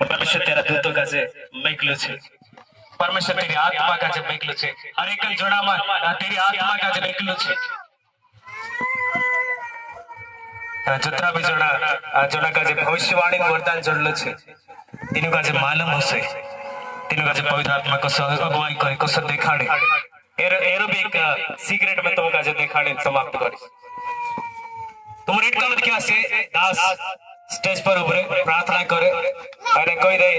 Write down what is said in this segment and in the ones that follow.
परमेश्वर तेरा दूतों का जे मेकलू छे, परमेश्वर तेरी आत्मा का जे मेकलू छे, हर एक जोड़ा में तेरी आत्मा का जे मेकलू छे। जितना भी जोड़ा का जे भविष्यवाणी वरदान जोड़लो छे, तीनों का जे मालूम होसे, तीनों का जे पवित्र आत्मा को अगुवाई करे, को देखाड़े, एरो भी एक सीक्रेट में तुम का जे देखाड़े समाप्त करे। तुम रेड का क्या से दास स्टेज पर उभरे प्रार्थना करे અને કોઈ દે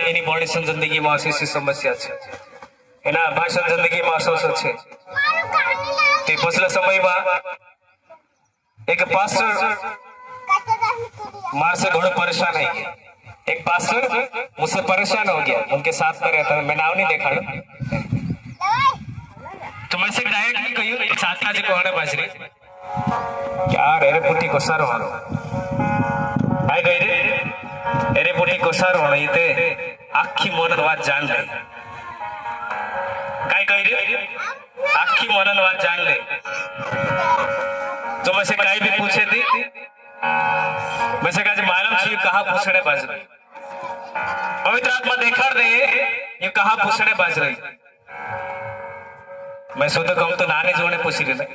એની બોડી સન જિંદગીમાં આશીષ સમસ્યા છે, એના ભાષણ જિંદગીમાં અસોસો છે। તે પછલા સમયમાં एक पास्टर मार से घोड़े परेशान है। एक पास्टर मुझसे परेशान हो गया, उनके साथ में रहता है, मैं नाम नहीं देखा तो मैं से डायरेक्ट नहीं कही साथना जी को आने बाजरी क्या रे पुटी को सर वालो आए गई रे पुटी को सर वालो इते आखी मोनन बात जान ले काय कही रे आखी मोनन बात जान ले तो मैं से काई भी पूछे थी मैं से कहा मालूम छी कहाँ पूछने बाज रही पवित्र आत्मा देखा रहे ये कहाँ पूछने बाज रही मैं शुद्ध कहूँ तो नाने जोड़े पूछ रहे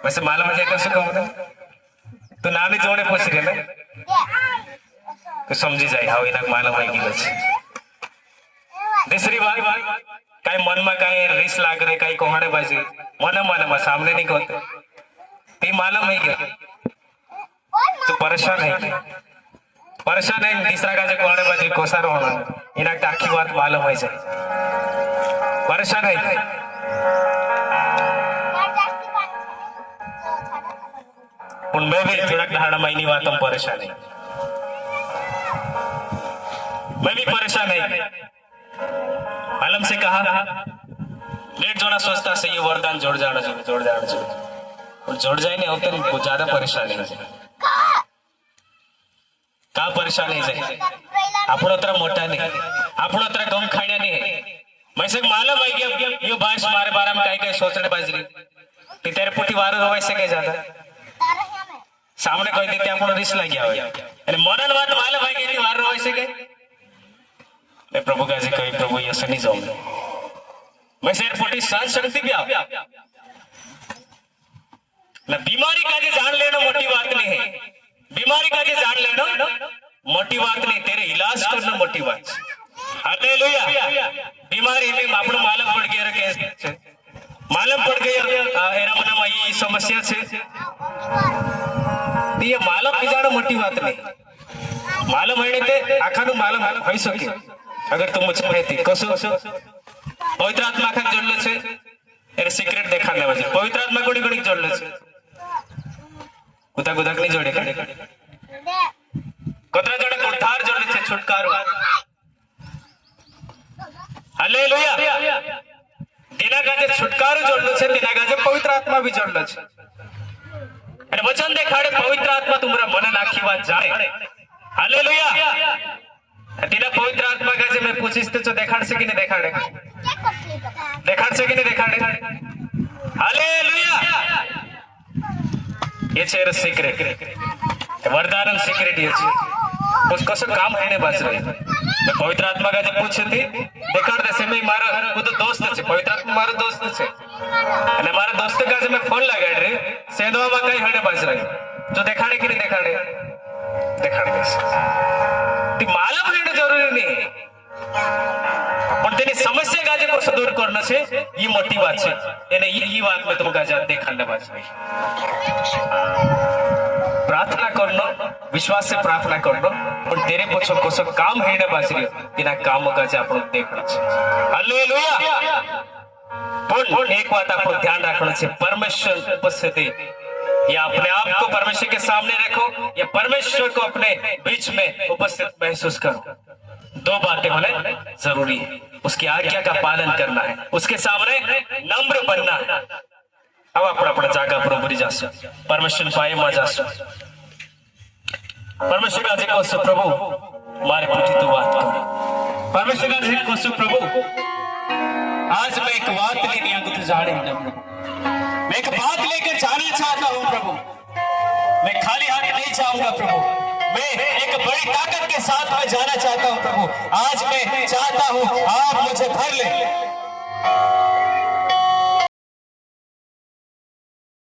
वैसे मालूम है कैसे कहूँ ना तो नाने जोड़े पूछ रहे तो समझी जाए हाँ इना मालूम है कि दूसरी बात काई मन में काई रिस लाग रहे काई कोहड़े बाजी मन में सामने नहीं कहते ते मालूम है क्या तो परेशान है तीसरा का जो कोहड़े बाजी कोसार होना इना आखी बात मालूम है जाए परेशान है मैं भी थोड़ा ढाड़ा महीनी बात हम परेशान है मैं भी परेशान है आलम से कहा लेट जोड़ा सोचता से ये वरदान जोड़ जाना चाहिए और जोड़ जाए नहीं होते बहुत ज्यादा परेशानी है का परेशानी है આપણો તર મોટા નહીં આપણો તર ગમ ખાડ્યા નહીં मैं से मालूम है कि यो भाई मारे बारे में काई काई सोचने बाजरी कि तेरे पुटी वारो होय सके ज्यादा सामने कोई देते આપણો रिस लग गया હોય અને મોનન વાત માલूम है कि वारो होय सके मैं प्रभु का जी कही प्रभु ये सनी जाऊंगा मैं शेर पोटी सहन शक्ति भी आप ना बीमारी का जे जान लेना मोटी बात नहीं है बीमारी का जे जान लेना मोटी बात नहीं तेरे इलाज करना मोटी बात हालेलुया बीमारी में આપણો मालूम पड़ गया कैसे मालूम पड़ गया एरा मनामा ये समस्या છે ये मालूम बिजाड़ो मोटी बात नहीं मालूम है ते आखाનું मालूम होई શકે अगर तुम मुझे कहती कसो पवित्र आत्मा का जोड़ले छे एरे सीक्रेट देखाने वाले पवित्र आत्मा कोड़ी कोड़ी जोड़ले छे कुता कुदाक नहीं जोड़े कोतरा जोड़े उद्धार जोड़ले छे छुटकारो हालेलुया तेना का जे छुटकारो जोड़ले छे तेना का जे पवित्र आत्मा भी जोड़ले छे अरे वचन देखाड़े पवित्र आत्मा तुम्हारा मन नाखी बात जाने हालेलुया तेरा पवित्र आत्मा का जे मैं पूछिस तो देखाड़ से कि नहीं देखाड़े देखाड़े हालेलुया ये छे सीक्रेट वरदान सीक्रेट ये छे उसको सब काम है ने बस रही मैं पवित्र आत्मा का जे पूछे थी देखाड़ दे से मैं मारा वो तो दोस्त छे पवित्र आत्मा मारो दोस्त छे અને મારા દોસ્ત का जे मैं फोन लगाड़ रे सेंधवा में कई हणे बस रही जो देखाड़े कि नहीं देखाड़े ती मालूम है जरूरी नहीं पण तेनी समस्या गाजे को दूर करना छे ये मोटी बात छे एने ये बात में तुम गाजा देखाने बात छे प्रार्थना करनो विश्वास से प्रार्थना करनो पण तेरे पछो कोसो काम है ने बाजरी तेना काम गाजे आपन देखना छे हालेलुया पण एक बात आपको ध्यान रखना छे परमेश्वर उपस्थिति या अपने आप को परमेश्वर के सामने रखो या परमेश्वर को अपने बीच में उपस्थित महसूस करो दो बातें होने जरूरी है उसकी आज्ञा का पालन करना है उसके सामने नम्र बनना है अब अपना जागा पर उभरी जासो परमेश्वर पाए में जासो परमेश्वर का जी को प्रभु मारे पुटी तो बात करो परमेश्वर का जी को प्रभु आज मैं एक बात लेने आया तो जाने मैं एक बात लेकर जाना चाहता हूँ प्रभु मैं खाली हाथ नहीं जाऊंगा प्रभु मैं एक एक बड़ी ताकत के साथ मैं जाना चाहता हूं प्रभु। आज मैं चाहता हूं आप मुझे भर ले।